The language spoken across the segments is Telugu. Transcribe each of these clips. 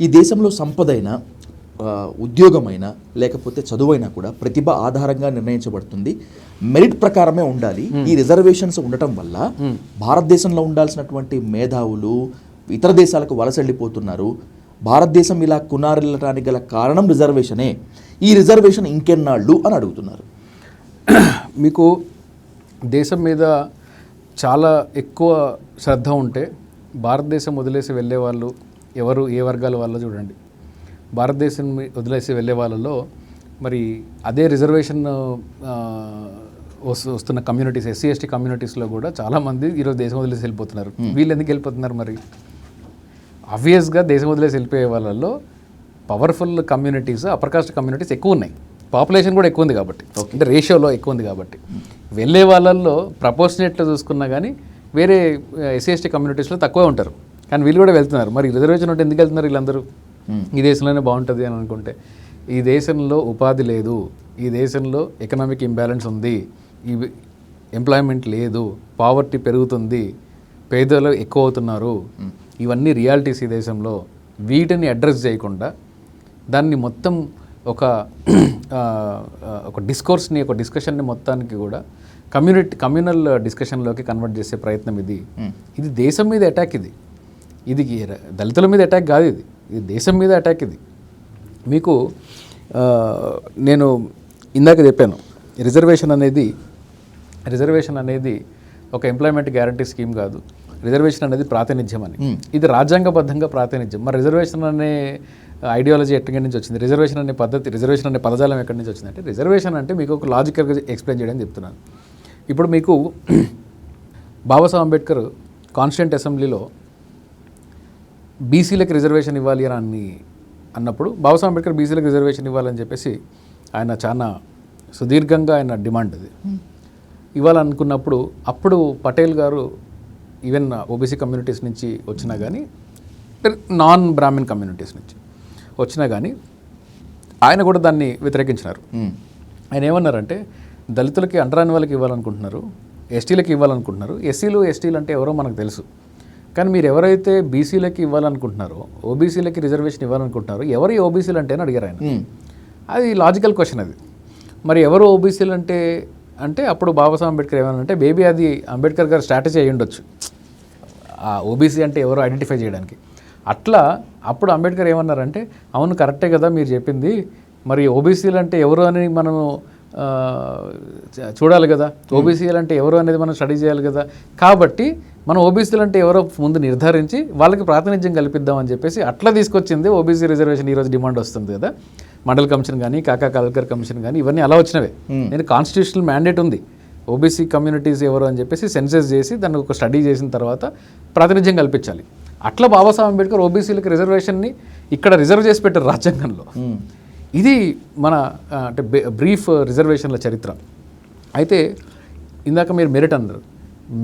ఈ దేశంలో సంపదైన ఉద్యోగమైన లేకపోతే చదువైనా కూడా ప్రతిభ ఆధారంగా నిర్ణయించబడుతుంది. మెరిట్ ప్రకారమే ఉండాలి. ఈ రిజర్వేషన్స్ ఉండటం వల్ల భారతదేశంలో ఉండాల్సినటువంటి మేధావులు ఇతర దేశాలకు వలస వెళ్ళిపోతున్నారు. భారతదేశం ఇలా కునారిల్లటానికి గల కారణం రిజర్వేషనే. ఈ రిజర్వేషన్ ఇంకెన్నాళ్ళు అని అడుగుతున్నారు. మీకు దేశం మీద చాలా ఎక్కువ శ్రద్ధ ఉంటే భారతదేశం వదిలేసి వెళ్ళే వాళ్ళు ఎవరు, ఏ వర్గాల వాళ్ళు చూడండి. భారతదేశం వదిలేసి వెళ్ళే వాళ్ళలో మరి అదే రిజర్వేషన్ వస్తున్న కమ్యూనిటీస్, ఎస్సీ ఎస్టీ కమ్యూనిటీస్లో కూడా చాలామంది ఈరోజు దేశం వదిలేసి వెళ్ళిపోతున్నారు. వీళ్ళు ఎందుకు వెళ్ళిపోతున్నారు? మరి ఆబ్వియస్గా దేశం వదిలేసి వెళ్ళిపోయే వాళ్ళల్లో powerful communities, upper caste communities ఎక్కువ ఉన్నాయి. పాపులేషన్ కూడా ఎక్కువ ఉంది కాబట్టి, అంటే రేషియోలో ఎక్కువ ఉంది కాబట్టి వెళ్ళే వాళ్ళల్లో ప్రపోర్షనేట్లో చూసుకున్నా కానీ వేరే ఎస్సీ ఎస్టీ కమ్యూనిటీస్లో తక్కువే ఉంటారు. కానీ వీళ్ళు కూడా వెళ్తున్నారు. మరి రిజర్వేషన్ ఉంటే ఎందుకు వెళ్తున్నారు వీళ్ళందరూ? ఈ దేశంలోనే బాగుంటుంది అని అనుకుంటే. ఈ దేశంలో ఉపాధి లేదు, ఈ దేశంలో ఎకనామిక్ ఇంబ్యాలెన్స్ ఉంది, ఈ ఎంప్లాయ్మెంట్ లేదు, పావర్టీ పెరుగుతుంది, పేదలు ఎక్కువ అవుతున్నారు. ఇవన్నీ రియాలిటీస్ ఈ దేశంలో. వీటిని అడ్రస్ చేయకుండా దాన్ని మొత్తం ఒక డిస్కోర్స్ని, ఒక డిస్కషన్ని మొత్తానికి కూడా కమ్యూనల్ డిస్కషన్లోకి కన్వర్ట్ చేసే ప్రయత్నం ఇది దేశం మీద అటాక్. ఇది దళితుల మీద అటాక్ కాదు, ఇది దేశం మీద అటాక్. మీకు నేను ఇందాక చెప్పాను, రిజర్వేషన్ అనేది ఒక ఎంప్లాయ్మెంట్ గ్యారంటీ స్కీమ్ కాదు. రిజర్వేషన్ అనేది ప్రాతినిధ్యం అని. ఇది రాజ్యాంగబద్ధంగా ప్రాతినిధ్యం. మరి రిజర్వేషన్ అనే ఐడియాలజీ ఎక్కడి నుంచి వచ్చింది? రిజర్వేషన్ అనే పద్ధతి, రిజర్వేషన్ అనే పదజాలం ఎక్కడి నుంచి వచ్చిందంటే, రిజర్వేషన్ అంటే మీకు ఒక లాజికల్గా ఎక్స్ప్లెయిన్ చేయడం చెప్తున్నాను. ఇప్పుడు మీకు బాబాసాహెబ్ అంబేద్కర్ కాన్స్టిట్యూంట్ అసెంబ్లీలో బీసీలకు రిజర్వేషన్ ఇవ్వాలి అని అన్నప్పుడు, బాబాసాహెబ్ అంబేద్కర్ బీసీలకు రిజర్వేషన్ ఇవ్వాలని చెప్పేసి ఆయన చాలా సుదీర్ఘంగా ఆయన డిమాండ్ అది ఇవ్వాలనుకున్నప్పుడు, అప్పుడు పటేల్ గారు ఈవెన్ ఓబీసీ కమ్యూనిటీస్ నుంచి వచ్చినా కానీ, నాన్ బ్రాహ్మణ్ కమ్యూనిటీస్ నుంచి వచ్చినా కానీ ఆయన కూడా దాన్ని వ్యతిరేకించినారు. ఆయన ఏమన్నారంటే, దళితులకి, అంటరాని వాళ్ళకి ఇవ్వాలనుకుంటున్నారు, ఎస్టీలకి ఇవ్వాలనుకుంటున్నారు. ఎస్సీలు ఎస్టీలు అంటే ఎవరో మనకు తెలుసు. కానీ మీరు ఎవరైతే బీసీలకి ఇవ్వాలనుకుంటున్నారో, ఓబీసీలకి రిజర్వేషన్ ఇవ్వాలనుకుంటున్నారో, ఎవరు ఓబీసీలు అంటే అని అడిగారు ఆయన. అది లాజికల్ క్వశ్చన్ అది. మరి ఎవరు ఓబీసీలు అంటే అప్పుడు బాబాసాహెబ్ అంబేద్కర్ ఏమన్నారంటే, బేబీ అది అంబేద్కర్ గారు స్ట్రాటజీ అయ్యి ఉండొచ్చు, ఆ ఓబీసీ అంటే ఎవరో ఐడెంటిఫై చేయడానికి. అట్లా అప్పుడు అంబేద్కర్ ఏమన్నారంటే, అవును కరెక్టే కదా మీరు చెప్పింది, మరి ఓబీసీలు అంటే ఎవరు అని మనము చూడాలి కదా, ఓబీసీలు అంటే ఎవరు అనేది మనం స్టడీ చేయాలి కదా, కాబట్టి మనం ఓబీసీలు అంటే ఎవరో ముందు నిర్ధారించి వాళ్ళకి ప్రాతినిధ్యం కల్పిద్దామని చెప్పేసి అట్లా తీసుకొచ్చింది ఓబీసీ రిజర్వేషన్. ఈరోజు డిమాండ్ వస్తుంది కదా, మండల్ కమిషన్ కానీ, కాకా కాల్కర్ కమిషన్ కానీ, ఇవన్నీ అలా వచ్చినవే. నేను కాన్స్టిట్యూషనల్ మ్యాండేట్ ఉంది, ఓబీసీ కమ్యూనిటీస్ ఎవరు అని చెప్పేసి సెన్సెస్ చేసి దాన్ని ఒక స్టడీ చేసిన తర్వాత ప్రాతినిధ్యం కల్పించాలి. అట్లా బాబాసాహెబ్ అంబేద్కర్ ఓబీసీలకు రిజర్వేషన్ని ఇక్కడ రిజర్వ్ చేసి పెట్టారు రాజ్యాంగంలో. ఇది మన అంటే బ్రీఫ్ రిజర్వేషన్ల చరిత్ర. అయితే ఇందాక మీరు మెరిట్ అన్నారు.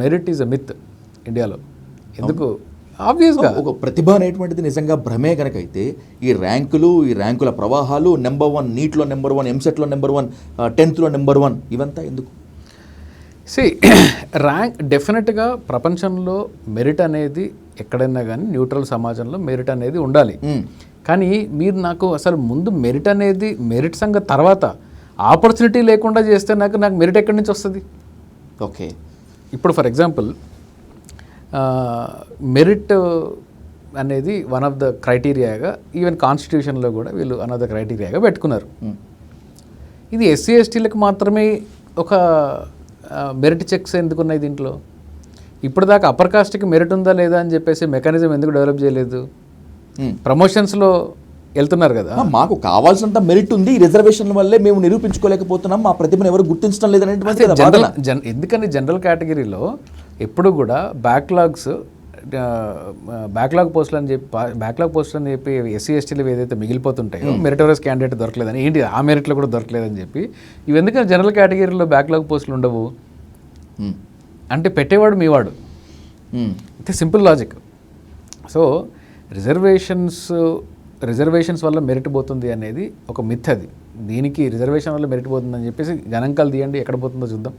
మెరిట్ ఈజ్ అ మిత్ ఇండియాలో. ఎందుకు? ఆబ్వియస్గా ఒక ప్రతిభ అనేటువంటిది నిజంగా భ్రమే కనుక అయితే ఈ ర్యాంకుల ప్రవాహాలు, నెంబర్ 1 నీట్లో నెంబర్ 1, ఎంసెట్లో నెంబర్ 1, 10th నెంబర్ 1, ఇవంతా ఎందుకు? ర్యాంక్ డెఫినెట్గా ప్రపంచంలో మెరిట్ అనేది ఎక్కడైనా కానీ న్యూట్రల్ సమాజంలో మెరిట్ అనేది ఉండాలి. కానీ మీరు నాకు అసలు ముందు మెరిట్ సంగతి తర్వాత ఆపర్చునిటీ లేకుండా చేస్తే నాకు మెరిట్ ఎక్కడి నుంచి వస్తుంది? ఓకే, ఇప్పుడు ఫర్ ఎగ్జాంపుల్ మెరిట్ అనేది వన్ ఆఫ్ ద క్రైటీరియాగా, ఈవెన్ కాన్స్టిట్యూషన్లో కూడా వీళ్ళు వన్ ఆఫ్ ద క్రైటీరియాగా పెట్టుకున్నారు. ఇది ఎస్సీ ఎస్టీలకు మాత్రమే ఒక మెరిట్ చెక్స్ ఎందుకున్నాయి దీంట్లో? ఇప్పటిదాకా అప్పర్ కాస్ట్కి మెరిట్ ఉందా లేదా అని చెప్పేసి మెకానిజం ఎందుకు డెవలప్ చేయలేదు? ప్రమోషన్స్లో వెళ్తున్నారు కదా, మాకు కావాల్సినంత మెరిట్ ఉంది, ఈ రిజర్వేషన్ వల్లే మేము నిరూపించుకోలేకపోతున్నాం, మా ప్రతిభను ఎవరు గుర్తించడం లేదని. ఎందుకని జనరల్ కేటగిరీలో ఎప్పుడు కూడా బ్యాక్లాగ్ పోస్టులు అని చెప్పి ఎస్సీ ఎస్టీలు ఏదైతే మిగిలిపోతుంటాయో, మెరిటోరియస్ క్యాండిడేట్ దొరకలేదని, ఏంటి ఆ మెరిట్లో కూడా దొరకలేదని చెప్పి, ఇవి ఎందుకని జనరల్ కేటగిరీలో బ్యాక్లాగ్ పోస్టులు ఉండవు అంటే పెట్టేవాడు మీవాడు. అంటే సింపుల్ లాజిక్. సో రిజర్వేషన్స్ వల్ల మెరిట్ పోతుంది అనేది ఒక మిత్. అది దీనికి రిజర్వేషన్ వల్ల మెరిట్ పోతుందని చెప్పేసి గణాంకాలు తీయండి, ఎక్కడ పోతుందో చూద్దాం.